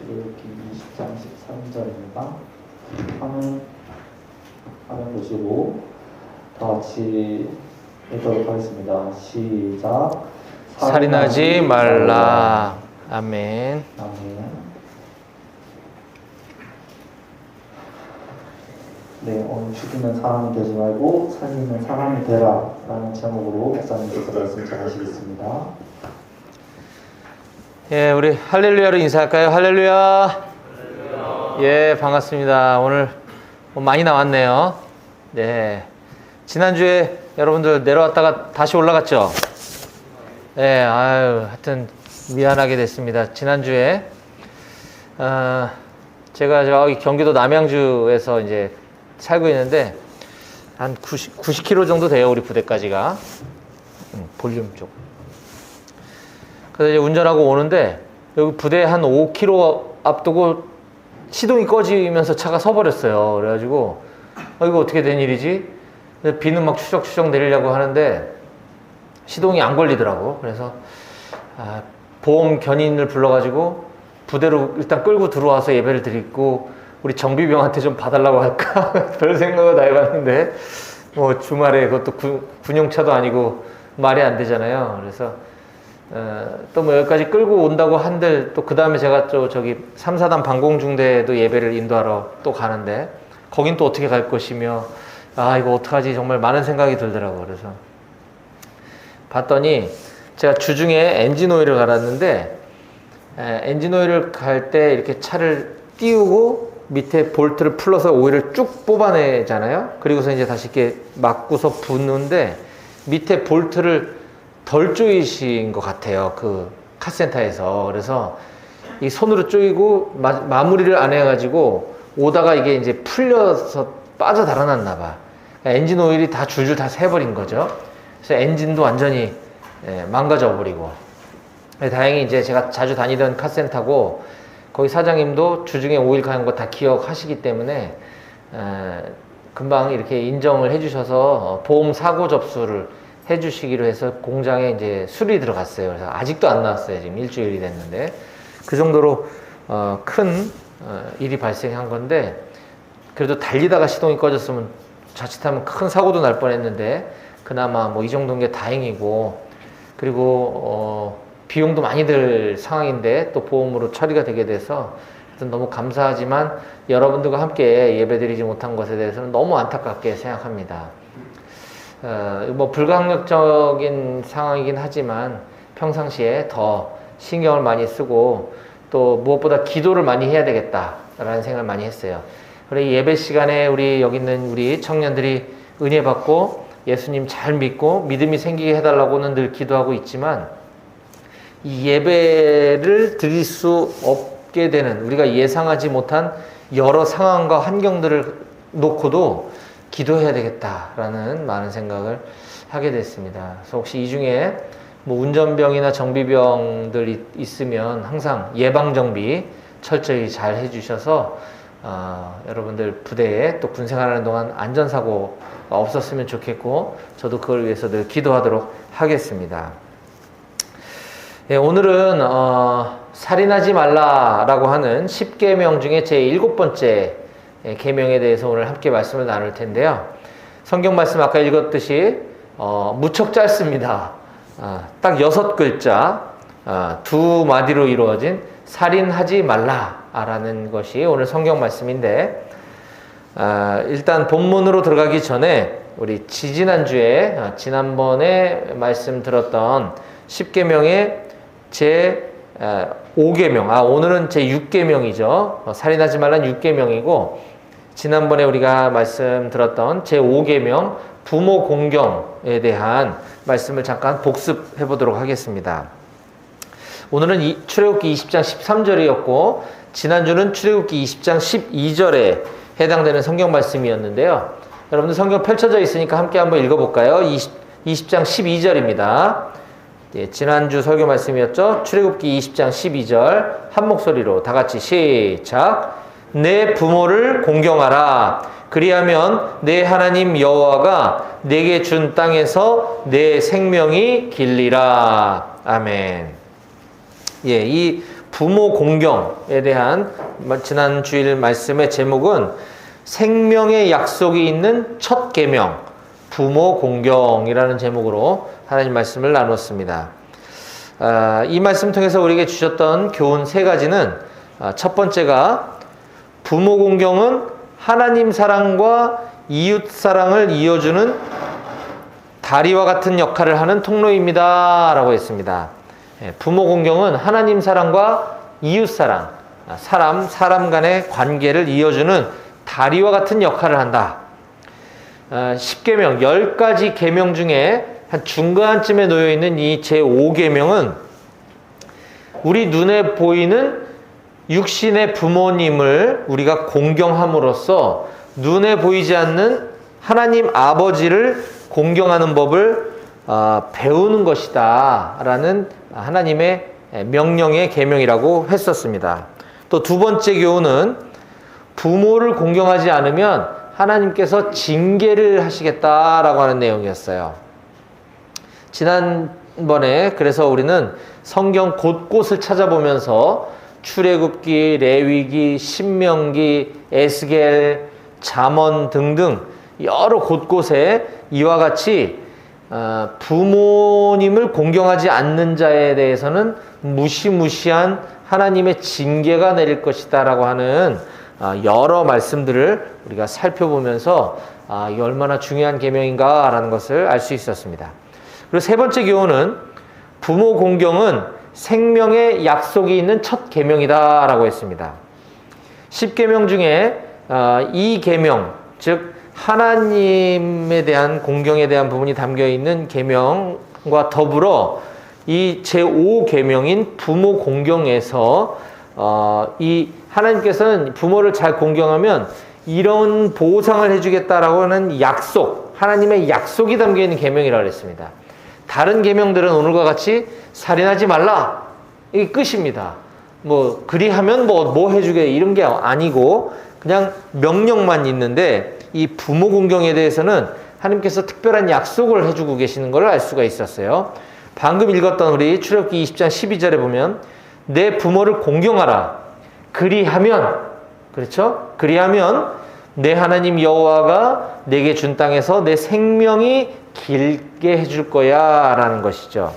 출애굽기 20장 13절입니다. 화면 보시고 다 같이 읽도록 하겠습니다. 시작. 살인하지 말라. 아멘. 아멘. 네, 오늘 죽이는 사람이 되지 말고 살리는 사람이 되라 라는 제목으로 목사님께서 말씀 전하시겠습니다. 예, 우리 할렐루야로 인사할까요? 할렐루야. 예, 반갑습니다. 오늘 많이 나왔네요. 네. 지난주에 여러분들 내려왔다가 다시 올라갔죠? 네, 하여튼 미안하게 됐습니다. 지난주에 제가 저기 경기도 남양주에서 이제 살고 있는데 한 90km 정도 돼요, 우리 부대까지가. 볼륨 쪽. 그래서 이제 운전하고 오는데 여기 부대 한 5km 앞두고 시동이 꺼지면서 차가 서버렸어요. 그래가지고 이거 어떻게 된 일이지? 비는 막 추적추적 내리려고 하는데 시동이 안 걸리더라고. 그래서 보험 견인을 불러가지고 부대로 일단 끌고 들어와서 예배를 드리고 우리 정비병한테 좀 봐달라고 할까? 별 생각을 다 해봤는데 뭐 주말에 그것도 군용차도 아니고 말이 안 되잖아요. 그래서 또 뭐 여기까지 끌고 온다고 한들 또 그 다음에 제가 또 저기 3, 4단 방공중대도 예배를 인도하러 또 가는데 거긴 또 어떻게 갈 것이며 이거 어떡하지 정말 많은 생각이 들더라고요. 그래서 봤더니 제가 주중에 엔진오일을 갈았는데 엔진오일을 갈 때 이렇게 차를 띄우고 밑에 볼트를 풀러서 오일을 쭉 뽑아내잖아요. 그리고서 이제 다시 이렇게 막고서 붓는데 밑에 볼트를 덜 조이신 것 같아요. 그 카센터에서. 그래서 이 손으로 조이고 마무리를 안 해가지고 오다가 이게 이제 풀려서 빠져 달아났나 봐. 그러니까 엔진 오일이 다 줄줄 다 새버린 거죠. 그래서 엔진도 완전히 망가져 버리고. 다행히 이제 제가 자주 다니던 카센터고 거기 사장님도 주중에 오일 가는 거 다 기억하시기 때문에 금방 이렇게 인정을 해주셔서 보험 사고 접수를 해주시기로 해서 공장에 이제 수리 들어갔어요. 그래서 아직도 안 나왔어요. 지금 일주일이 됐는데 그 정도로 큰 일이 발생한 건데 그래도 달리다가 시동이 꺼졌으면 자칫하면 큰 사고도 날 뻔했는데 그나마 뭐 이 정도인 게 다행이고 그리고 비용도 많이 들 상황인데 또 보험으로 처리가 되게 돼서 너무 감사하지만 여러분들과 함께 예배드리지 못한 것에 대해서는 너무 안타깝게 생각합니다. 뭐 불가항력적인 상황이긴 하지만 평상시에 더 신경을 많이 쓰고 또 무엇보다 기도를 많이 해야 되겠다라는 생각을 많이 했어요. 그래 예배 시간에 우리 여기 있는 우리 청년들이 은혜 받고 예수님 잘 믿고 믿음이 생기게 해달라고는 늘 기도하고 있지만 이 예배를 드릴 수 없게 되는 우리가 예상하지 못한 여러 상황과 환경들을 놓고도 기도해야 되겠다라는 많은 생각을 하게 됐습니다. 그래서 혹시 이 중에 뭐 운전병이나 정비병들이 있으면 항상 예방정비 철저히 잘 해주셔서 여러분들 부대에 또 군생활하는 동안 안전사고가 없었으면 좋겠고 저도 그걸 위해서 늘 기도하도록 하겠습니다. 네, 오늘은 살인하지 말라라고 하는 10계명 중에 제 7번째 계명에 대해서 오늘 함께 말씀을 나눌 텐데요. 성경 말씀 아까 읽었듯이 무척 짧습니다. 딱 6글자 2마디로 이루어진 살인하지 말라라는 것이 오늘 성경 말씀인데 일단 본문으로 들어가기 전에 우리 지난주에 지난번에 말씀 들었던 10계명의 제 5계명, 오늘은 제 6계명이죠. 살인하지 말라는 6계명이고 지난번에 우리가 말씀 들었던 제 5계명 부모 공경에 대한 말씀을 잠깐 복습해 보도록 하겠습니다. 오늘은 출애굽기 20장 13절이었고 지난주는 출애굽기 20장 12절에 해당되는 성경 말씀이었는데요. 여러분들 성경 펼쳐져 있으니까 함께 한번 읽어볼까요? 20장 12절입니다. 예, 지난주 설교 말씀이었죠. 출애굽기 20장 12절 한 목소리로 다 같이 시작. 내 부모를 공경하라. 그리하면 내 하나님 여호와가 내게 준 땅에서 내 생명이 길리라. 아멘. 예, 이 부모 공경에 대한 지난 주일 말씀의 제목은 생명의 약속이 있는 첫 계명, 부모 공경이라는 제목으로 하나님 말씀을 나눴습니다. 이 말씀 통해서 우리에게 주셨던 교훈 세 가지는 첫 번째가 부모 공경은 하나님 사랑과 이웃 사랑을 이어주는 다리와 같은 역할을 하는 통로입니다 라고 했습니다. 부모 공경은 하나님 사랑과 이웃 사랑, 사람 간의 관계를 이어주는 다리와 같은 역할을 한다. 10계명, 10가지 계명 중에 한 중간쯤에 놓여있는 이 제5계명은 우리 눈에 보이는 육신의 부모님을 우리가 공경함으로써 눈에 보이지 않는 하나님 아버지를 공경하는 법을 배우는 것이다 라는 하나님의 명령의 계명이라고 했었습니다. 또 두 번째 교훈은 부모를 공경하지 않으면 하나님께서 징계를 하시겠다라고 하는 내용이었어요. 지난번에 그래서 우리는 성경 곳곳을 찾아보면서 출애굽기, 레위기, 신명기, 에스겔, 잠언 등등 여러 곳곳에 이와 같이 부모님을 공경하지 않는 자에 대해서는 무시무시한 하나님의 징계가 내릴 것이다 라고 하는 여러 말씀들을 우리가 살펴보면서 이게 얼마나 중요한 계명인가 라는 것을 알 수 있었습니다. 그리고 세 번째 교훈은 부모 공경은 생명의 약속이 있는 첫 계명이다 라고 했습니다. 10계명 중에 이 계명, 즉 하나님에 대한 공경에 대한 부분이 담겨있는 계명과 더불어 이 제5계명인 부모 공경에서 이 하나님께서는 부모를 잘 공경하면 이런 보상을 해주겠다라고 하는 약속, 하나님의 약속이 담겨있는 계명이라고 했습니다. 다른 계명들은 오늘과 같이 살인하지 말라, 이게 끝입니다. 뭐 그리하면 뭐 해주게 이런 게 아니고 그냥 명령만 있는데 이 부모 공경에 대해서는 하나님께서 특별한 약속을 해주고 계시는 걸 알 수가 있었어요. 방금 읽었던 우리 출애굽기 20장 12절에 보면 내 부모를 공경하라. 그리하면, 그렇죠? 그리하면 내 하나님 여호와가 내게 준 땅에서 내 생명이 길게 해줄 거야 라는 것이죠.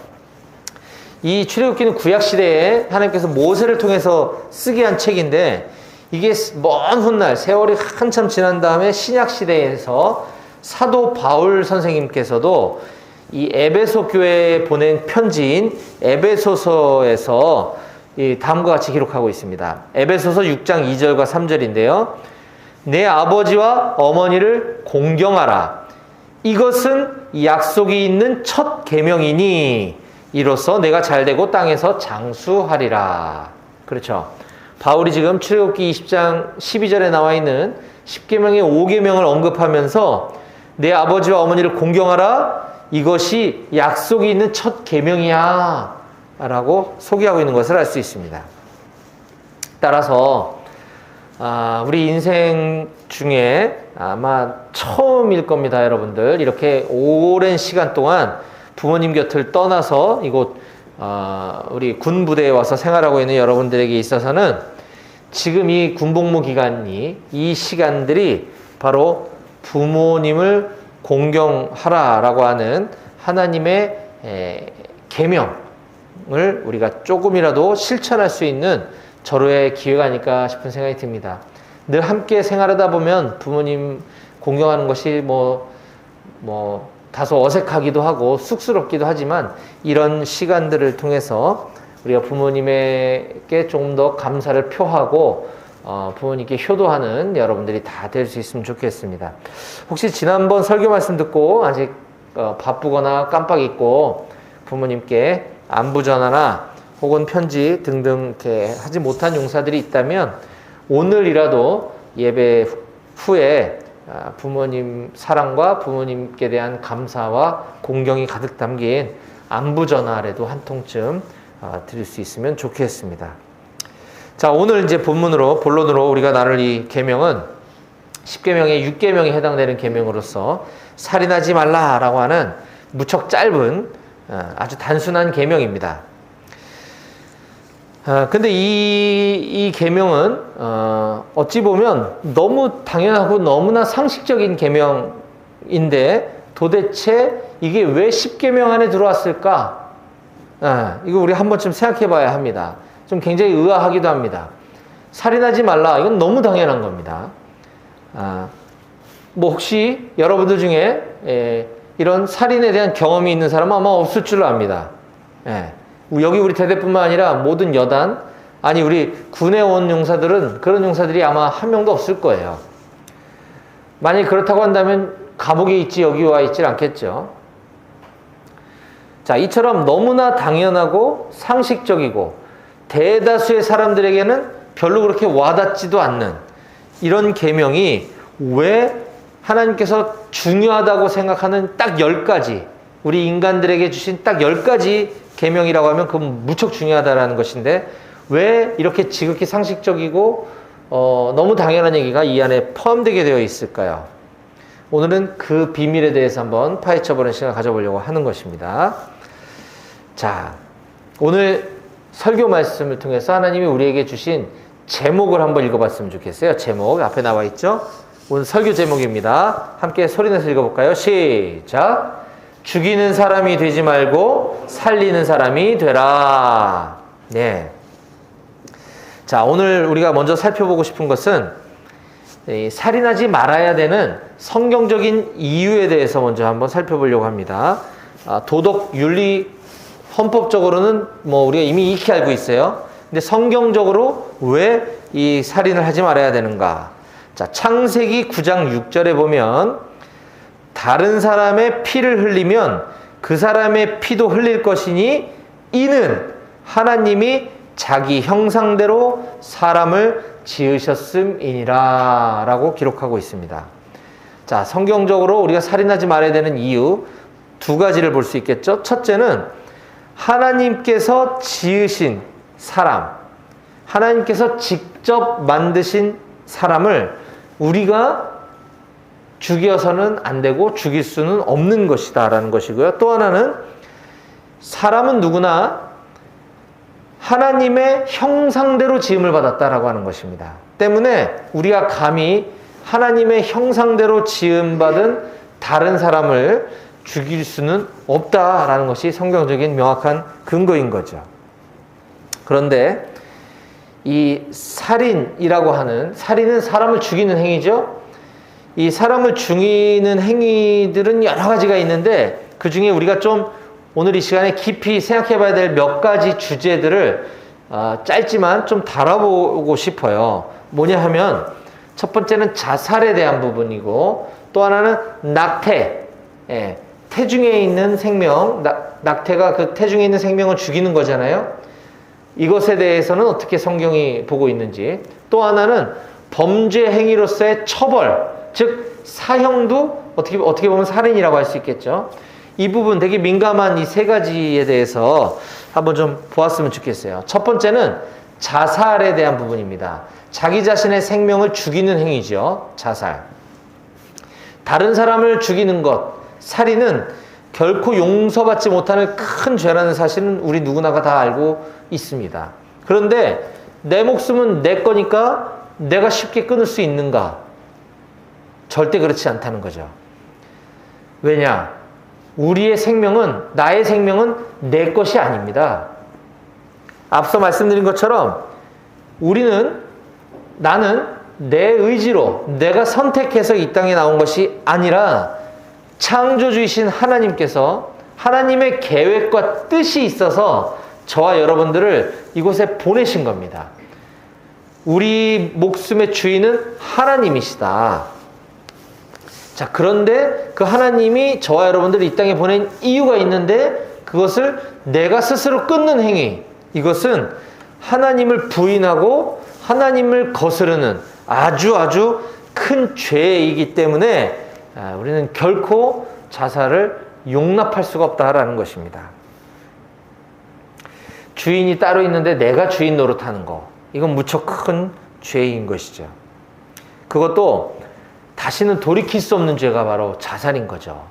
이 출애굽기는 구약시대에 하나님께서 모세를 통해서 쓰게 한 책인데 이게 먼 훗날 세월이 한참 지난 다음에 신약시대에서 사도 바울 선생님께서도 이 에베소 교회에 보낸 편지인 에베소서에서 이 다음과 같이 기록하고 있습니다. 에베소서 6장 2절과 3절인데요. 내 아버지와 어머니를 공경하라. 이것은 약속이 있는 첫 계명이니 이로써 내가 잘되고 땅에서 장수하리라. 그렇죠. 바울이 지금 출애굽기 20장 12절에 나와 있는 10계명의 5계명을 언급하면서 내 아버지와 어머니를 공경하라. 이것이 약속이 있는 첫 계명이야 라고 소개하고 있는 것을 알 수 있습니다. 따라서 우리 인생 중에 아마 처음일 겁니다, 여러분들. 이렇게 오랜 시간 동안 부모님 곁을 떠나서 이곳 우리 군부대에 와서 생활하고 있는 여러분들에게 있어서는 지금 이 군복무 기간이 이 시간들이 바로 부모님을 공경하라라고 하는 하나님의 계명을 우리가 조금이라도 실천할 수 있는 절호의 기회가 아닐까 싶은 생각이 듭니다. 늘 함께 생활하다 보면 부모님 공경하는 것이 다소 어색하기도 하고 쑥스럽기도 하지만 이런 시간들을 통해서 우리가 부모님에게 좀 더 감사를 표하고 부모님께 효도하는 여러분들이 다 될 수 있으면 좋겠습니다. 혹시 지난번 설교 말씀 듣고 아직 바쁘거나 깜빡 잊고 부모님께 안부 전화나 혹은 편지 등등 이렇게 하지 못한 용사들이 있다면 오늘이라도 예배 후에 부모님 사랑과 부모님께 대한 감사와 공경이 가득 담긴 안부 전화라도 한 통쯤 드릴 수 있으면 좋겠습니다. 자, 오늘 이제 본론으로 우리가 나눌 이 계명은 10계명의 6계명에 해당되는 계명으로서 살인하지 말라라고 하는 무척 짧은 아주 단순한 계명입니다. 근데 이 계명은 어찌 보면 너무 당연하고 너무나 상식적인 계명인데 도대체 이게 왜 10계명 안에 들어왔을까? 이거 우리 한 번쯤 생각해 봐야 합니다. 좀 굉장히 의아하기도 합니다. 살인하지 말라. 이건 너무 당연한 겁니다. 뭐 혹시 여러분들 중에 이런 살인에 대한 경험이 있는 사람은 아마 없을 줄로 압니다. 여기 우리 대대뿐만 아니라 모든 여단, 아니 우리 군에 온 용사들은 그런 용사들이 아마 한 명도 없을 거예요. 만약 그렇다고 한다면 감옥에 있지 여기 와 있질 않겠죠. 자, 이처럼 너무나 당연하고 상식적이고 대다수의 사람들에게는 별로 그렇게 와닿지도 않는 이런 계명이 왜 하나님께서 중요하다고 생각하는 딱 10가지, 우리 인간들에게 주신 딱 10가지 계명이라고 하면 그건 무척 중요하다라는 것인데 왜 이렇게 지극히 상식적이고 너무 당연한 얘기가 이 안에 포함되게 되어 있을까요? 오늘은 그 비밀에 대해서 한번 파헤쳐보는 시간을 가져보려고 하는 것입니다. 자, 오늘 설교 말씀을 통해서 하나님이 우리에게 주신 제목을 한번 읽어봤으면 좋겠어요. 제목 앞에 나와 있죠? 오늘 설교 제목입니다. 함께 소리내서 읽어볼까요? 시작! 죽이는 사람이 되지 말고 살리는 사람이 되라. 네. 자, 오늘 우리가 먼저 살펴보고 싶은 것은 살인하지 말아야 되는 성경적인 이유에 대해서 먼저 한번 살펴보려고 합니다. 도덕, 윤리, 헌법적으로는 뭐 우리가 이미 익히 알고 있어요. 근데 성경적으로 왜 이 살인을 하지 말아야 되는가? 자, 창세기 9장 6절에 보면 다른 사람의 피를 흘리면 그 사람의 피도 흘릴 것이니 이는 하나님이 자기 형상대로 사람을 지으셨음이니라 라고 기록하고 있습니다. 자, 성경적으로 우리가 살인하지 말아야 되는 이유 두 가지를 볼 수 있겠죠. 첫째는 하나님께서 지으신 사람, 하나님께서 직접 만드신 사람을 우리가 죽여서는 안 되고 죽일 수는 없는 것이다 라는 것이고요. 또 하나는 사람은 누구나 하나님의 형상대로 지음을 받았다라고 하는 것입니다. 때문에 우리가 감히 하나님의 형상대로 지음받은 다른 사람을 죽일 수는 없다라는 것이 성경적인 명확한 근거인 거죠. 그런데 이 살인이라고 하는, 살인은 사람을 죽이는 행위죠. 이 사람을 죽이는 행위들은 여러 가지가 있는데 그 중에 우리가 좀 오늘 이 시간에 깊이 생각해 봐야 될 몇 가지 주제들을 짧지만 좀 다뤄보고 싶어요. 뭐냐 하면 첫 번째는 자살에 대한 부분이고 또 하나는 낙태, 태중에 있는 생명, 낙태가 그 태중에 있는 생명을 죽이는 거잖아요. 이것에 대해서는 어떻게 성경이 보고 있는지, 또 하나는 범죄 행위로서의 처벌, 즉 사형도 어떻게 보면 살인이라고 할 수 있겠죠. 이 부분 되게 민감한 이 세 가지에 대해서 한번 좀 보았으면 좋겠어요. 첫 번째는 자살에 대한 부분입니다. 자기 자신의 생명을 죽이는 행위죠. 자살. 다른 사람을 죽이는 것, 살인은 결코 용서받지 못하는 큰 죄라는 사실은 우리 누구나가 다 알고 있습니다. 그런데 내 목숨은 내 거니까 내가 쉽게 끊을 수 있는가? 절대 그렇지 않다는 거죠. 왜냐? 우리의 생명은, 나의 생명은 내 것이 아닙니다. 앞서 말씀드린 것처럼 나는 내 의지로 내가 선택해서 이 땅에 나온 것이 아니라 창조주이신 하나님께서 하나님의 계획과 뜻이 있어서 저와 여러분들을 이곳에 보내신 겁니다. 우리 목숨의 주인은 하나님이시다. 자, 그런데 그 하나님이 저와 여러분들을 이 땅에 보낸 이유가 있는데 그것을 내가 스스로 끊는 행위, 이것은 하나님을 부인하고 하나님을 거스르는 아주 큰 죄이기 때문에 우리는 결코 자살을 용납할 수가 없다라는 것입니다. 주인이 따로 있는데 내가 주인 노릇하는 거, 이건 무척 큰 죄인 것이죠. 그것도 다시는 돌이킬 수 없는 죄가 바로 자살인 거죠.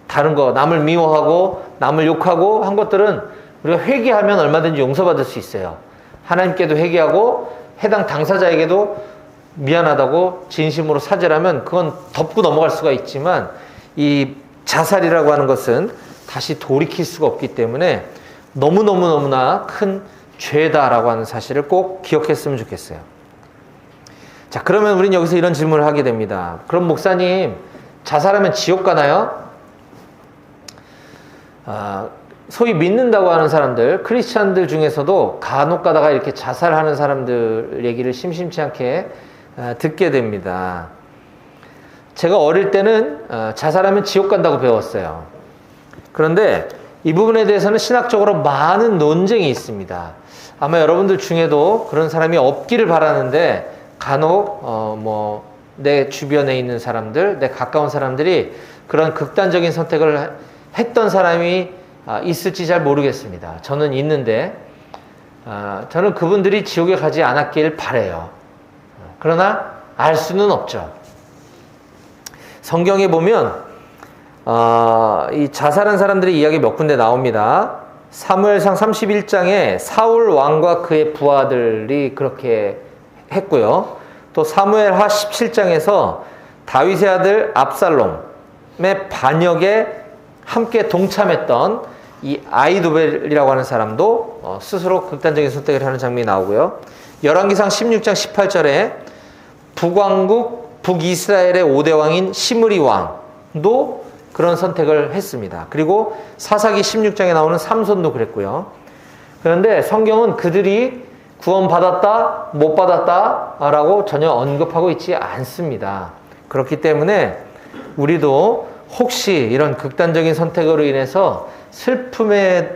다른 거, 남을 미워하고 남을 욕하고 한 것들은 우리가 회개하면 얼마든지 용서받을 수 있어요. 하나님께도 회개하고 해당 당사자에게도 미안하다고 진심으로 사죄하면 그건 덮고 넘어갈 수가 있지만 이 자살이라고 하는 것은 다시 돌이킬 수가 없기 때문에 너무나 큰 죄다라고 하는 사실을 꼭 기억했으면 좋겠어요. 자, 그러면 우리는 여기서 이런 질문을 하게 됩니다. 그럼 목사님, 자살하면 지옥 가나요? 소위 믿는다고 하는 사람들, 크리스찬들 중에서도 간혹 가다가 이렇게 자살하는 사람들 얘기를 심심치 않게 듣게 됩니다. 제가 어릴 때는 자살하면 지옥 간다고 배웠어요. 그런데 이 부분에 대해서는 신학적으로 많은 논쟁이 있습니다. 아마 여러분들 중에도 그런 사람이 없기를 바라는데 간혹 내 주변에 있는 사람들, 내 가까운 사람들이 그런 극단적인 선택을 했던 사람이 있을지 잘 모르겠습니다. 저는 있는데 저는 그분들이 지옥에 가지 않았길 바라요. 그러나 알 수는 없죠. 성경에 보면 이 자살한 사람들의 이야기 몇 군데 나옵니다. 사무엘상 31장에 사울 왕과 그의 부하들이 그렇게 했고요. 또 사무엘하 17장에서 다윗의 아들 압살롬의 반역에 함께 동참했던 이 아히도벨이라고 하는 사람도 스스로 극단적인 선택을 하는 장면이 나오고요. 열왕기상 16장 18절에 북왕국 북이스라엘의 5대 왕인 시므리 왕도 그런 선택을 했습니다. 그리고 사사기 16장에 나오는 삼손도 그랬고요. 그런데 성경은 그들이 구원받았다, 못 받았다 라고 전혀 언급하고 있지 않습니다. 그렇기 때문에 우리도 혹시 이런 극단적인 선택으로 인해서 슬픔에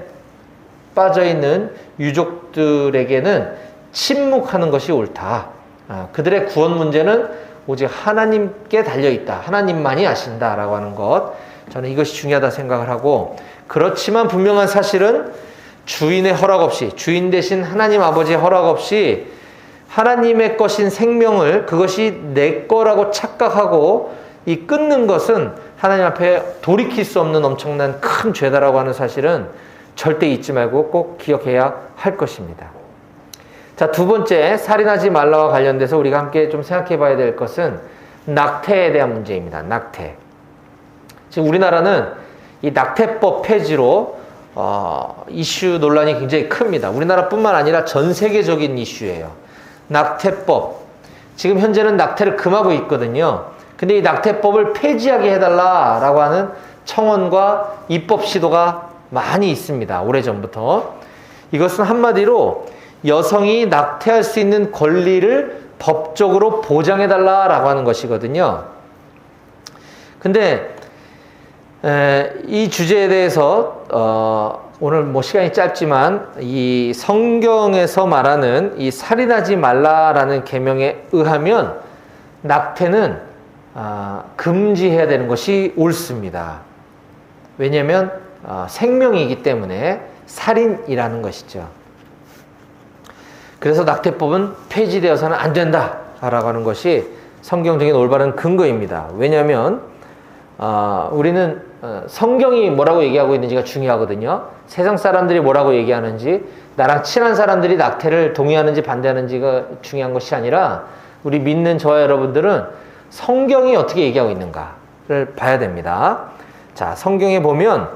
빠져있는 유족들에게는 침묵하는 것이 옳다. 그들의 구원 문제는 오직 하나님께 달려있다. 하나님만이 아신다라고 하는 것. 저는 이것이 중요하다 생각을 하고, 그렇지만 분명한 사실은 주인의 허락 없이, 주인 대신 하나님 아버지의 허락 없이 하나님의 것인 생명을 그것이 내 거라고 착각하고 이 끊는 것은 하나님 앞에 돌이킬 수 없는 엄청난 큰 죄다라고 하는 사실은 절대 잊지 말고 꼭 기억해야 할 것입니다. 자, 두 번째, 살인하지 말라와 관련돼서 우리가 함께 좀 생각해 봐야 될 것은 낙태에 대한 문제입니다. 낙태. 지금 우리나라는 이 낙태법 폐지로 이슈 논란이 굉장히 큽니다. 우리나라뿐만 아니라 전 세계적인 이슈예요. 낙태법. 지금 현재는 낙태를 금하고 있거든요. 근데 이 낙태법을 폐지하게 해달라라고 하는 청원과 입법 시도가 많이 있습니다. 오래전부터. 이것은 한마디로 여성이 낙태할 수 있는 권리를 법적으로 보장해달라라고 하는 것이거든요. 근데 이 주제에 대해서 오늘 시간이 짧지만 이 성경에서 말하는 이 살인하지 말라라는 계명에 의하면 낙태는 금지해야 되는 것이 옳습니다. 왜냐하면 생명이기 때문에 살인이라는 것이죠. 그래서 낙태법은 폐지되어서는 안 된다라고 하는 것이 성경적인 올바른 근거입니다. 왜냐하면 우리는 성경이 뭐라고 얘기하고 있는지가 중요하거든요. 세상 사람들이 뭐라고 얘기하는지, 나랑 친한 사람들이 낙태를 동의하는지 반대하는지가 중요한 것이 아니라 우리 믿는 저와 여러분들은 성경이 어떻게 얘기하고 있는가를 봐야 됩니다. 자, 성경에 보면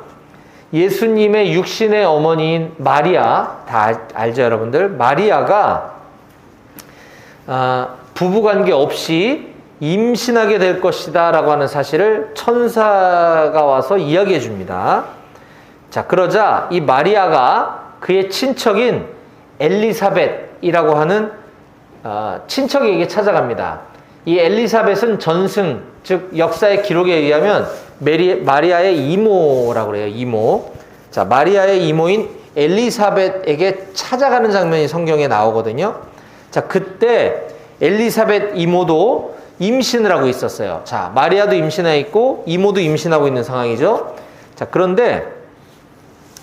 예수님의 육신의 어머니인 마리아, 다 알죠 여러분들? 마리아가 부부관계 없이 임신하게 될 것이다 라고 하는 사실을 천사가 와서 이야기해 줍니다. 자, 그러자 이 마리아가 그의 친척인 엘리사벳이라고 하는 친척에게 찾아갑니다. 이 엘리사벳은 전승, 즉 역사의 기록에 의하면 마리아의 이모라고 그래요. 이모. 자, 마리아의 이모인 엘리사벳에게 찾아가는 장면이 성경에 나오거든요. 자, 그때 엘리사벳 이모도 임신을 하고 있었어요. 자, 마리아도 임신하고 있고 이모도 임신하고 있는 상황이죠. 자, 그런데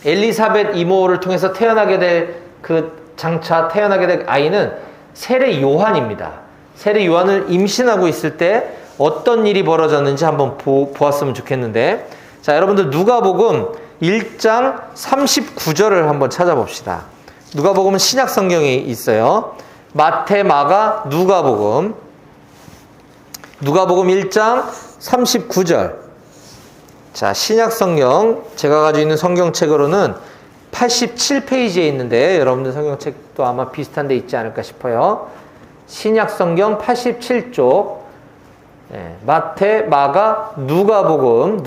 엘리사벳 이모를 통해서 태어나게 될 장차 태어나게 될 아이는 세례 요한입니다. 세례 요한을 임신하고 있을 때 어떤 일이 벌어졌는지 한번 보았으면 좋겠는데, 자, 여러분들 누가복음 1장 39절을 한번 찾아봅시다. 누가복음은 신약 성경이 있어요. 마태, 마가, 누가복음 1장 39절. 자, 신약 성경 제가 가지고 있는 성경책으로는 87페이지에 있는데 여러분들 성경책도 아마 비슷한 데 있지 않을까 싶어요. 신약 성경 87쪽 마태, 마가, 누가복음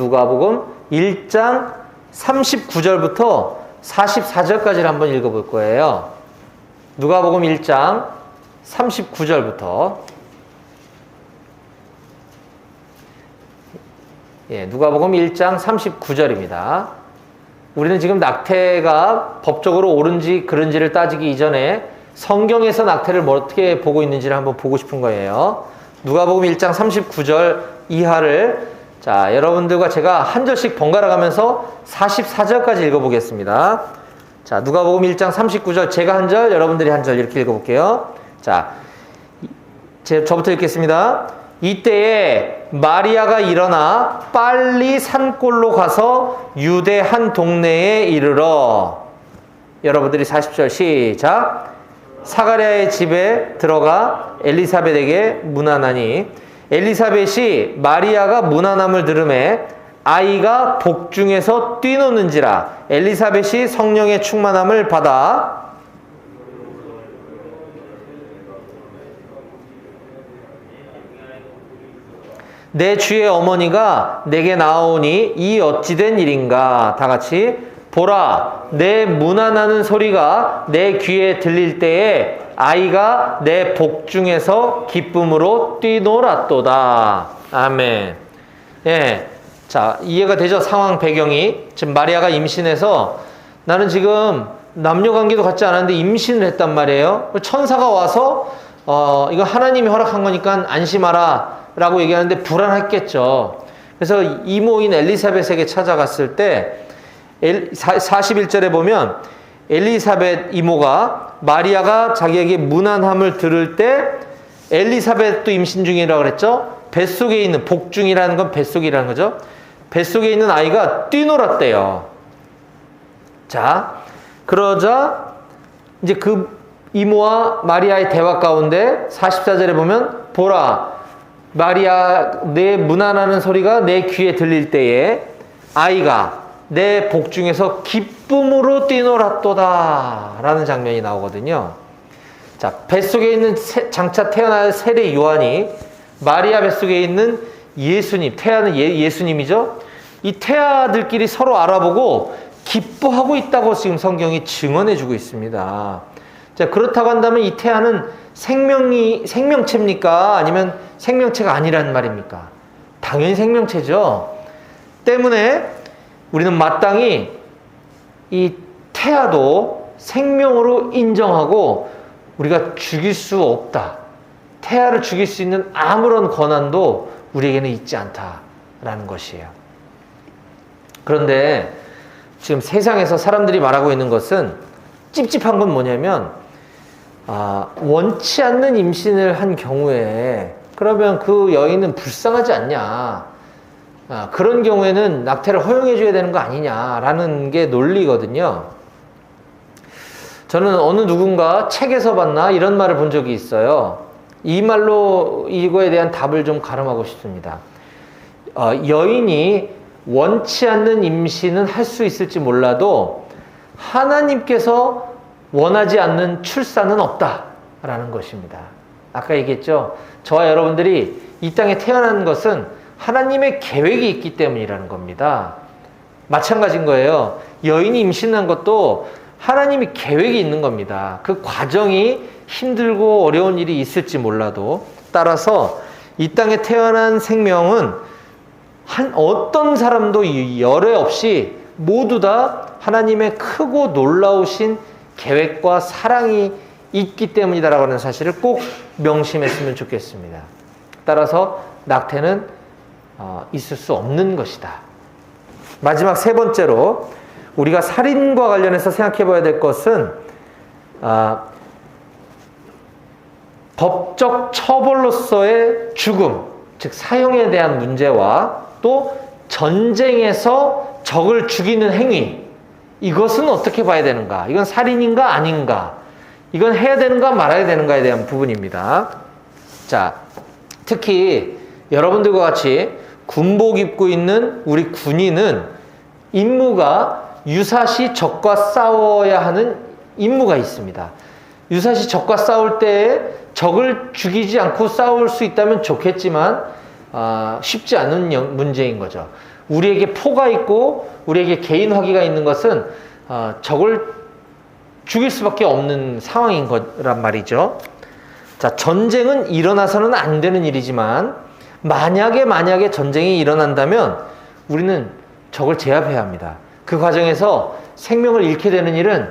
1장 39절부터 44절까지를 한번 읽어볼 거예요. 누가복음 1장 39절부터 누가복음 1장 39절입니다. 우리는 지금 낙태가 법적으로 옳은지 그른지를 따지기 이전에 성경에서 낙태를 어떻게 보고 있는지를 한번 보고 싶은 거예요. 누가복음 1장 39절 이하를 자, 여러분들과 제가 한 절씩 번갈아 가면서 44절까지 읽어보겠습니다. 자, 누가복음 1장 39절 제가 한 절, 여러분들이 한 절 이렇게 읽어볼게요. 자, 저부터 읽겠습니다. 이때에 마리아가 일어나 빨리 산골로 가서 유대 한 동네에 이르러 여러분들이 40절 시작. 사가랴의 집에 들어가 엘리사벳에게 문안하니 엘리사벳이 마리아가 문안함을 들으매 아이가 복중에서 뛰노는지라 엘리사벳이 성령의 충만함을 받아 내 주의 어머니가 내게 나오니 이 어찌된 일인가. 다 같이 보라, 내 문안하는 소리가 내 귀에 들릴 때에 아이가 내 복중에서 기쁨으로 뛰놀았도다. 아멘. 예, 자, 이해가 되죠? 상황 배경이 지금 마리아가 임신해서 나는 지금 남녀 관계도 갖지 않았는데 임신을 했단 말이에요. 천사가 와서 이거 하나님이 허락한 거니까 안심하라 라고 얘기하는데 불안했겠죠. 그래서 이모인 엘리사벳에게 찾아갔을 때 41절에 보면 엘리사벳 이모가 마리아가 자기에게 문안함을 들을 때 엘리사벳도 임신 중이라고 그랬죠. 뱃속에 있는 복중이라는 건 뱃속이라는 거죠. 뱃속에 있는 아이가 뛰놀았대요. 자, 그러자 이제 그 이모와 마리아의 대화 가운데 44절에 보면 보라, 마리아 내 문안하는 소리가 내 귀에 들릴 때에 아이가 내 복중에서 기쁨으로 뛰놀았도다 라는 장면이 나오거든요. 자, 뱃속에 있는 장차 태어날 세례 요한이 마리아 뱃속에 있는 예수님, 태아는 예수님이죠. 이 태아들끼리 서로 알아보고 기뻐하고 있다고 지금 성경이 증언해 주고 있습니다. 자, 그렇다고 한다면 이 태아는 생명체입니까? 아니면 생명체가 아니라는 말입니까? 당연히 생명체죠. 때문에 우리는 마땅히 이 태아도 생명으로 인정하고 우리가 죽일 수 없다. 태아를 죽일 수 있는 아무런 권한도 우리에게는 있지 않다라는 것이에요. 그런데 지금 세상에서 사람들이 말하고 있는 것은 찝찝한 건 뭐냐면 원치 않는 임신을 한 경우에 그러면 그 여인은 불쌍하지 않냐. 그런 경우에는 낙태를 허용해 줘야 되는 거 아니냐라는 게 논리거든요. 저는 어느 누군가 책에서 봤나 이런 말을 본 적이 있어요. 이 말로 이거에 대한 답을 좀 가름하고 싶습니다. 여인이 원치 않는 임신은 할 수 있을지 몰라도 하나님께서 원하지 않는 출산은 없다라는 것입니다. 아까 얘기했죠. 저와 여러분들이 이 땅에 태어난 것은 하나님의 계획이 있기 때문이라는 겁니다. 마찬가지인 거예요. 여인이 임신한 것도 하나님이 계획이 있는 겁니다. 그 과정이 힘들고 어려운 일이 있을지 몰라도 따라서 이 땅에 태어난 생명은 어떤 사람도 열애 없이 모두 다 하나님의 크고 놀라우신 계획과 사랑이 있기 때문이다라고 하는 사실을 꼭 명심했으면 좋겠습니다. 따라서 낙태는 있을 수 없는 것이다. 마지막 세 번째로 우리가 살인과 관련해서 생각해 봐야 될 것은 법적 처벌로서의 죽음, 즉 사형에 대한 문제와 또 전쟁에서 적을 죽이는 행위, 이것은 어떻게 봐야 되는가? 이건 살인인가 아닌가? 이건 해야 되는가 말아야 되는가에 대한 부분입니다. 자, 특히 여러분들과 같이 군복 입고 있는 우리 군인은 임무가 유사시 적과 싸워야 하는 임무가 있습니다. 유사시 적과 싸울 때 적을 죽이지 않고 싸울 수 있다면 좋겠지만 쉽지 않은 문제인 거죠. 우리에게 포가 있고 우리에게 개인 화기가 있는 것은 적을 죽일 수밖에 없는 상황인 거란 말이죠. 자, 전쟁은 일어나서는 안 되는 일이지만 만약에 전쟁이 일어난다면 우리는 적을 제압해야 합니다. 그 과정에서 생명을 잃게 되는 일은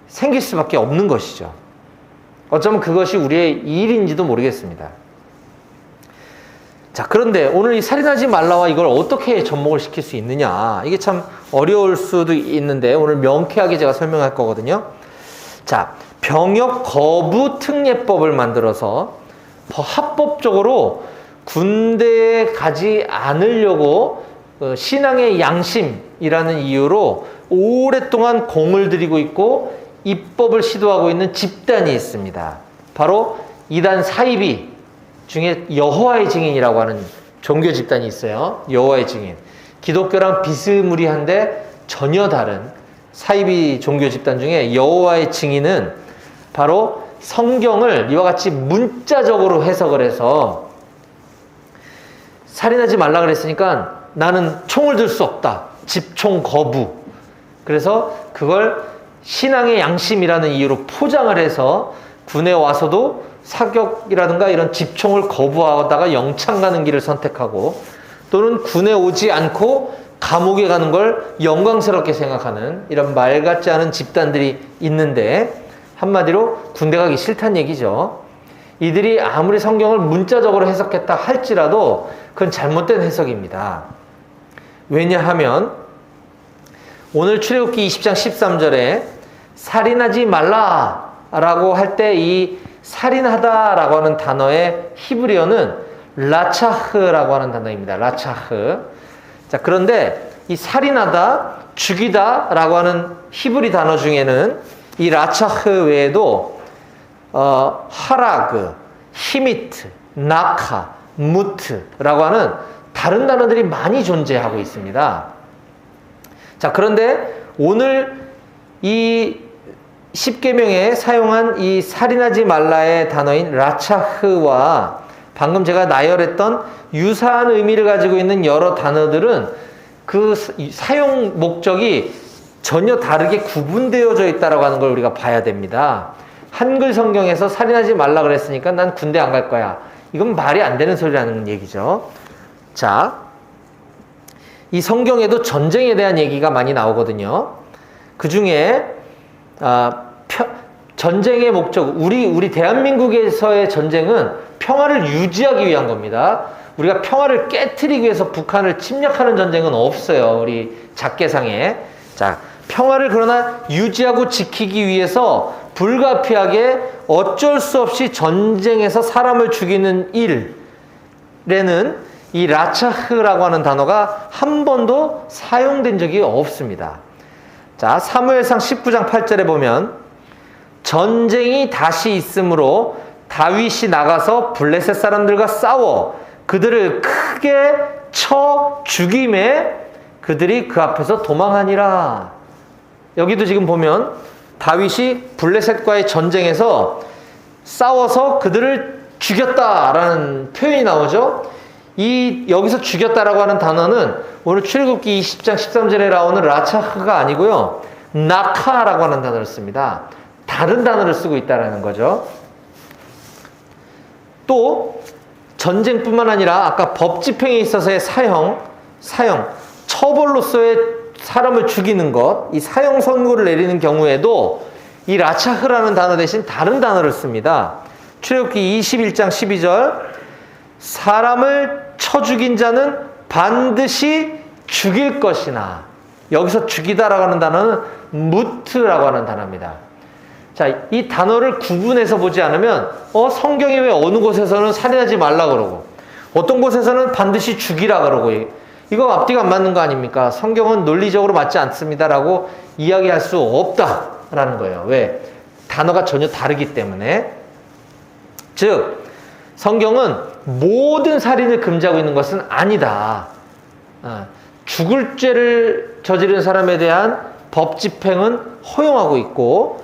생길 수밖에 없는 것이죠. 어쩌면 그것이 우리의 일인지도 모르겠습니다. 자, 그런데 오늘 이 살인하지 말라와 이걸 어떻게 접목을 시킬 수 있느냐, 이게 참 어려울 수도 있는데 오늘 명쾌하게 제가 설명할 거거든요. 자, 병역 거부 특례법을 만들어서 합법적으로 군대에 가지 않으려고 신앙의 양심이라는 이유로 오랫동안 공을 들이고 있고 입법을 시도하고 있는 집단이 있습니다. 바로 이단 사이비 중에 여호와의 증인이라고 하는 종교 집단이 있어요. 여호와의 증인. 기독교랑 비스무리한데 전혀 다른 사이비 종교 집단 중에 여호와의 증인은 바로 성경을 이와 같이 문자적으로 해석을 해서 살인하지 말라 그랬으니까 나는 총을 들 수 없다. 집총 거부. 그래서 그걸 신앙의 양심이라는 이유로 포장을 해서 군에 와서도 사격이라든가 이런 집총을 거부하다가 영창 가는 길을 선택하고, 또는 군에 오지 않고 감옥에 가는 걸 영광스럽게 생각하는 이런 말 같지 않은 집단들이 있는데, 한마디로 군대 가기 싫다는 얘기죠. 이들이 아무리 성경을 문자적으로 해석했다 할지라도 그건 잘못된 해석입니다. 왜냐하면 오늘 출애굽기 20장 13절에 살인하지 말라라고 할 때 이 살인하다라고 하는 단어의 히브리어는 라차흐라고 하는 단어입니다. 라차흐. 자, 그런데 이 살인하다, 죽이다라고 하는 히브리 단어 중에는 이 라차흐 외에도 하라그, 히미트, 나카, 무트라고 하는 다른 단어들이 많이 존재하고 있습니다. 자, 그런데 오늘 이 10계명에 사용한 이 살인하지 말라의 단어인 라차흐와 방금 제가 나열했던 유사한 의미를 가지고 있는 여러 단어들은 그 사용 목적이 전혀 다르게 구분되어져 있다라고 하는 걸 우리가 봐야 됩니다. 한글 성경에서 살인하지 말라 그랬으니까 난 군대 안 갈 거야. 이건 말이 안 되는 소리라는 얘기죠. 자, 이 성경에도 전쟁에 대한 얘기가 많이 나오거든요. 그 중에 전쟁의 목적, 우리 대한민국에서의 전쟁은 평화를 유지하기 위한 겁니다. 우리가 평화를 깨트리기 위해서 북한을 침략하는 전쟁은 없어요. 우리 작계상에. 자, 평화를 그러나 유지하고 지키기 위해서 불가피하게 어쩔 수 없이 전쟁에서 사람을 죽이는 일에는 이 라차흐라고 하는 단어가 한 번도 사용된 적이 없습니다. 자, 사무엘상 19장 8절에 보면 전쟁이 다시 있으므로 다윗이 나가서 블레셋 사람들과 싸워 그들을 크게 쳐 죽임에 그들이 그 앞에서 도망하니라. 여기도 지금 보면 다윗이 블레셋과의 전쟁에서 싸워서 그들을 죽였다라는 표현이 나오죠. 여기서 죽였다라고 하는 단어는 오늘 출애굽기 20장 13절에 나오는 라차흐가 아니고요, 나카라고 하는 단어를 씁니다. 다른 단어를 쓰고 있다는 거죠. 또 전쟁뿐만 아니라 아까 법 집행에 있어서의 사형, 처벌로서의 사람을 죽이는 것, 이 사형 선고를 내리는 경우에도 이 라차흐라는 단어 대신 다른 단어를 씁니다. 출애굽기 21장 12절, 사람을 쳐 죽인 자는 반드시 죽일 것이나, 여기서 죽이다라고 하는 단어는 무트라고 하는 단어입니다. 자, 이 단어를 구분해서 보지 않으면 성경에 왜 어느 곳에서는 살인하지 말라 그러고 어떤 곳에서는 반드시 죽이라 그러고 이거 앞뒤가 안 맞는 거 아닙니까? 성경은 논리적으로 맞지 않습니다라고 이야기할 수 없다라는 거예요. 왜? 단어가 전혀 다르기 때문에. 즉 성경은 모든 살인을 금지하고 있는 것은 아니다. 죽을 죄를 저지른 사람에 대한 법 집행은 허용하고 있고,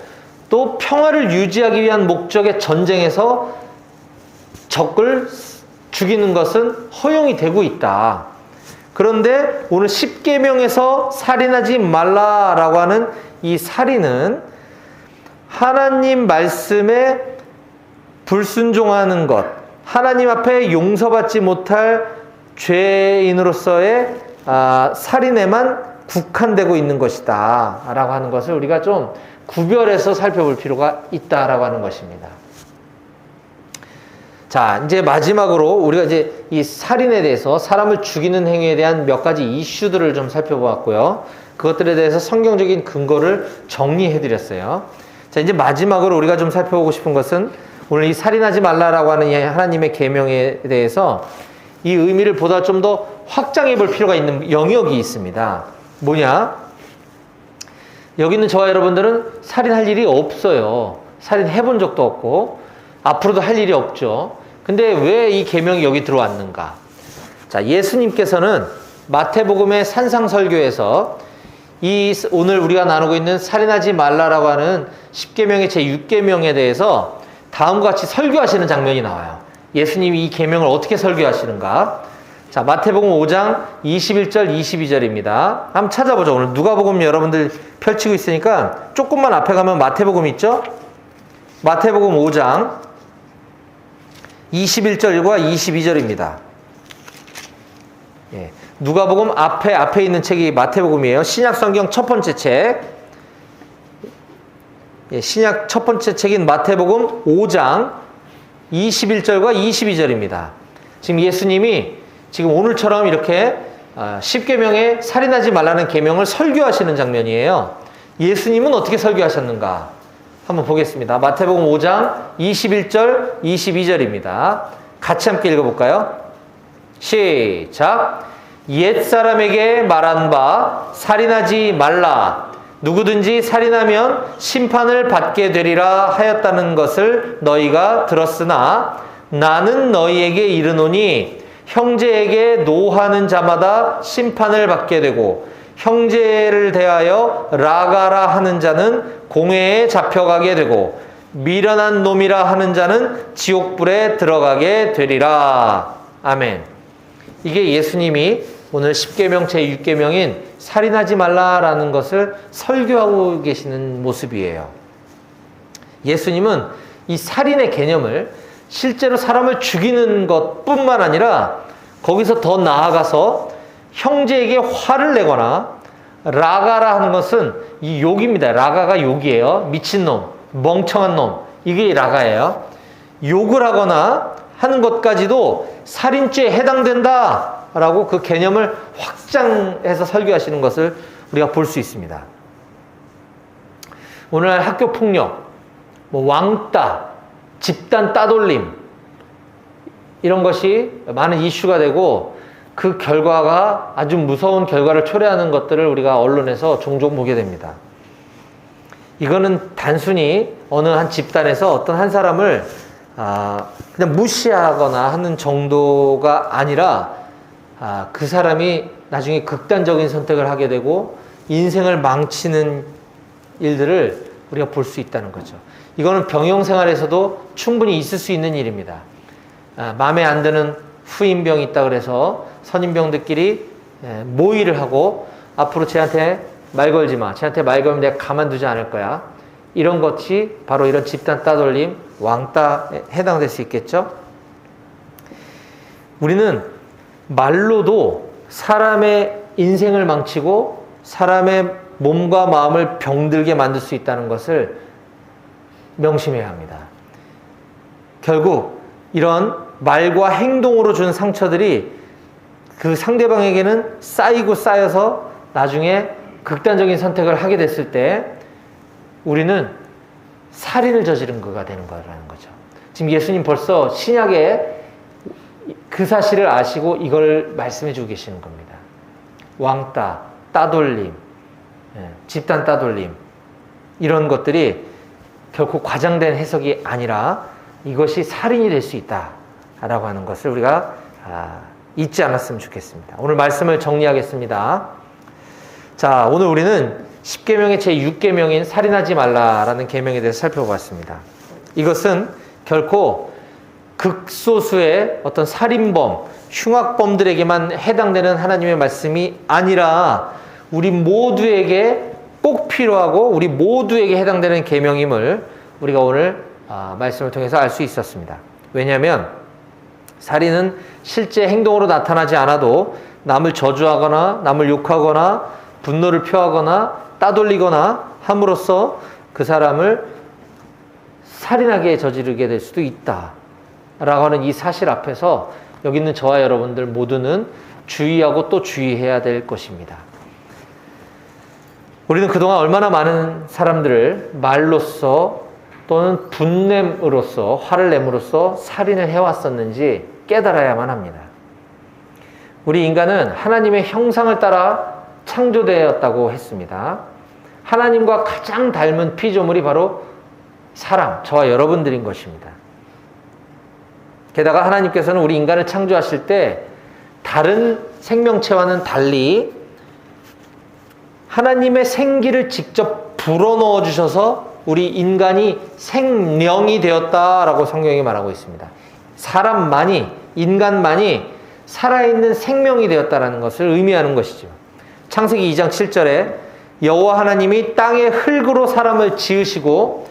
또 평화를 유지하기 위한 목적의 전쟁에서 적을 죽이는 것은 허용이 되고 있다. 그런데 오늘 10계명에서 살인하지 말라라고 하는 이 살인은 하나님 말씀에 불순종하는 것, 하나님 앞에 용서받지 못할 죄인으로서의 살인에만 국한되고 있는 것이다 라고 하는 것을 우리가 좀 구별해서 살펴볼 필요가 있다라고 하는 것입니다. 자, 이제 마지막으로 우리가 이제 이 살인에 대해서, 사람을 죽이는 행위에 대한 몇 가지 이슈들을 좀 살펴보았고요. 그것들에 대해서 성경적인 근거를 정리해 드렸어요. 자, 이제 마지막으로 우리가 좀 살펴보고 싶은 것은, 오늘 이 살인하지 말라라고 하는 이 하나님의 계명에 대해서 이 의미를 보다 좀 더 확장해 볼 필요가 있는 영역이 있습니다. 뭐냐? 여기 있는 저와 여러분들은 살인할 일이 없어요. 살인해 본 적도 없고 앞으로도 할 일이 없죠. 근데 왜 이 계명이 여기 들어왔는가? 자, 예수님께서는 마태복음의 산상설교에서 이 오늘 우리가 나누고 있는 살인하지 말라라고 하는 10계명의 제6계명에 대해서 다음과 같이 설교하시는 장면이 나와요. 예수님이 이 계명을 어떻게 설교하시는가? 자, 마태복음 5장 21절 22절입니다. 한번 찾아보죠. 오늘 누가복음 여러분들 펼치고 있으니까 조금만 앞에 가면 마태복음 있죠? 마태복음 5장 21절과 22절입니다. 예, 누가복음 앞에 있는 책이 마태복음이에요. 신약 성경 첫 번째 책. 예, 신약 첫 번째 책인 마태복음 5장 21절과 22절입니다. 지금 예수님이 지금 오늘처럼 이렇게 10계명에 살인하지 말라는 계명을 설교하시는 장면이에요. 예수님은 어떻게 설교하셨는가? 한번 보겠습니다. 마태복음 5장 21절, 22절입니다. 같이 함께 읽어볼까요? 시작! 옛사람에게 말한 바 살인하지 말라. 누구든지 살인하면 심판을 받게 되리라 하였다는 것을 너희가 들었으나 나는 너희에게 이르노니 형제에게 노하는 자마다 심판을 받게 되고 형제를 대하여 라가라 하는 자는 공회에 잡혀가게 되고 미련한 놈이라 하는 자는 지옥불에 들어가게 되리라. 아멘. 이게 예수님이 오늘 10계명 제6계명인 살인하지 말라라는 것을 설교하고 계시는 모습이에요. 예수님은 이 살인의 개념을 실제로 사람을 죽이는 것뿐만 아니라 거기서 더 나아가서 형제에게 화를 내거나, 라가라 하는 것은 이 욕입니다. 라가가 욕이에요. 미친놈, 멍청한 놈, 이게 라가예요. 욕을 하거나 하는 것까지도 살인죄에 해당된다 라고 그 개념을 확장해서 설교하시는 것을 우리가 볼 수 있습니다. 오늘날 학교 폭력, 왕따, 집단 따돌림, 이런 것이 많은 이슈가 되고 그 결과가 아주 무서운 결과를 초래하는 것들을 우리가 언론에서 종종 보게 됩니다. 이거는 단순히 어느 한 집단에서 어떤 한 사람을 그냥 무시하거나 하는 정도가 아니라 그 사람이 나중에 극단적인 선택을 하게 되고 인생을 망치는 일들을 우리가 볼 수 있다는 거죠. 이거는 병영생활에서도 충분히 있을 수 있는 일입니다. 마음에 안 드는 후임병이 있다 그래서 선임병들끼리 모의를 하고 앞으로 쟤한테 말 걸지 마. 쟤한테 말 걸면 내가 가만두지 않을 거야. 이런 것이 바로 이런 집단 따돌림, 왕따에 해당될 수 있겠죠. 우리는 말로도 사람의 인생을 망치고 사람의 몸과 마음을 병들게 만들 수 있다는 것을 명심해야 합니다. 결국 이런 말과 행동으로 준 상처들이 그 상대방에게는 쌓이고 쌓여서 나중에 극단적인 선택을 하게 됐을 때 우리는 살인을 저지른 거가 되는 거라는 거죠. 지금 예수님 벌써 신약에 그 사실을 아시고 이걸 말씀해 주고 계시는 겁니다. 왕따, 따돌림, 집단 따돌림, 이런 것들이 결코 과장된 해석이 아니라 이것이 살인이 될 수 있다라고 하는 것을 우리가 잊지 않았으면 좋겠습니다. 오늘 말씀을 정리하겠습니다. 자, 오늘 우리는 10계명의 제6계명인 살인하지 말라라는 계명에 대해서 살펴보았습니다. 이것은 결코 극소수의 어떤 살인범, 흉악범들에게만 해당되는 하나님의 말씀이 아니라 우리 모두에게 꼭 필요하고 우리 모두에게 해당되는 계명임을 우리가 오늘 말씀을 통해서 알 수 있었습니다. 왜냐하면 살인은 실제 행동으로 나타나지 않아도 남을 저주하거나 남을 욕하거나 분노를 표하거나 따돌리거나 함으로써 그 사람을 살인하게 저지르게 될 수도 있다라고 하는 이 사실 앞에서 여기 있는 저와 여러분들 모두는 주의하고 또 주의해야 될 것입니다. 우리는 그동안 얼마나 많은 사람들을 말로써 또는 분냄으로써 화를 내므로써 살인을 해왔었는지 깨달아야만 합니다. 우리 인간은 하나님의 형상을 따라 창조되었다고 했습니다. 하나님과 가장 닮은 피조물이 바로 사람, 저와 여러분들인 것입니다. 게다가 하나님께서는 우리 인간을 창조하실 때 다른 생명체와는 달리 하나님의 생기를 직접 불어넣어 주셔서 우리 인간이 생명이 되었다라고 성경이 말하고 있습니다. 사람만이, 인간만이 살아있는 생명이 되었다라는 것을 의미하는 것이죠. 창세기 2장 7절에 여호와 하나님이 땅의 흙으로 사람을 지으시고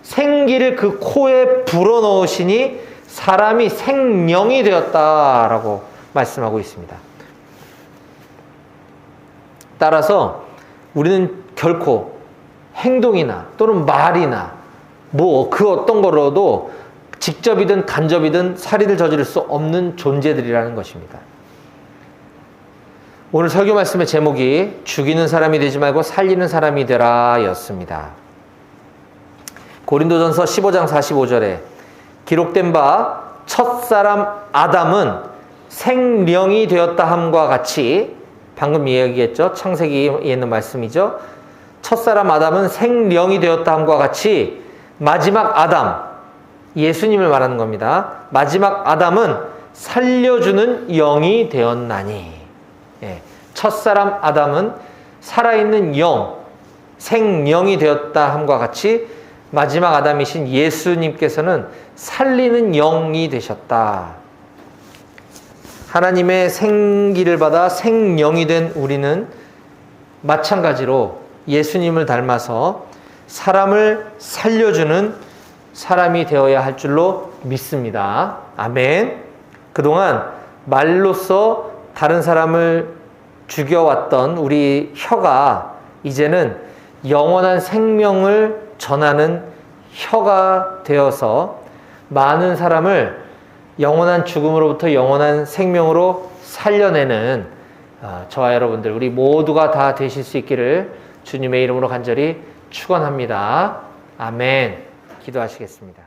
생기를 그 코에 불어넣으시니 사람이 생명이 되었다라고 말씀하고 있습니다. 따라서 우리는 결코 행동이나 또는 말이나 그 어떤 거로도 직접이든 간접이든 살인을 저지를 수 없는 존재들이라는 것입니다. 오늘 설교 말씀의 제목이 죽이는 사람이 되지 말고 살리는 사람이 되라 였습니다. 고린도전서 15장 45절에 기록된 바 첫사람 아담은 생명이 되었다 함과 같이, 방금 이야기했죠. 창세기에 있는 말씀이죠. 첫사람 아담은 생명이 되었다 함과 같이 마지막 아담, 예수님을 말하는 겁니다. 마지막 아담은 살려주는 영이 되었나니. 첫사람 아담은 살아있는 영, 생명이 되었다 함과 같이 마지막 아담이신 예수님께서는 살리는 영이 되셨다. 하나님의 생기를 받아 생명이 된 우리는 마찬가지로 예수님을 닮아서 사람을 살려주는 사람이 되어야 할 줄로 믿습니다. 아멘. 그동안 말로써 다른 사람을 죽여왔던 우리 혀가 이제는 영원한 생명을 전하는 혀가 되어서 많은 사람을 영원한 죽음으로부터 영원한 생명으로 살려내는 저와 여러분들, 우리 모두가 다 되실 수 있기를 주님의 이름으로 간절히 축원합니다. 아멘. 기도하시겠습니다.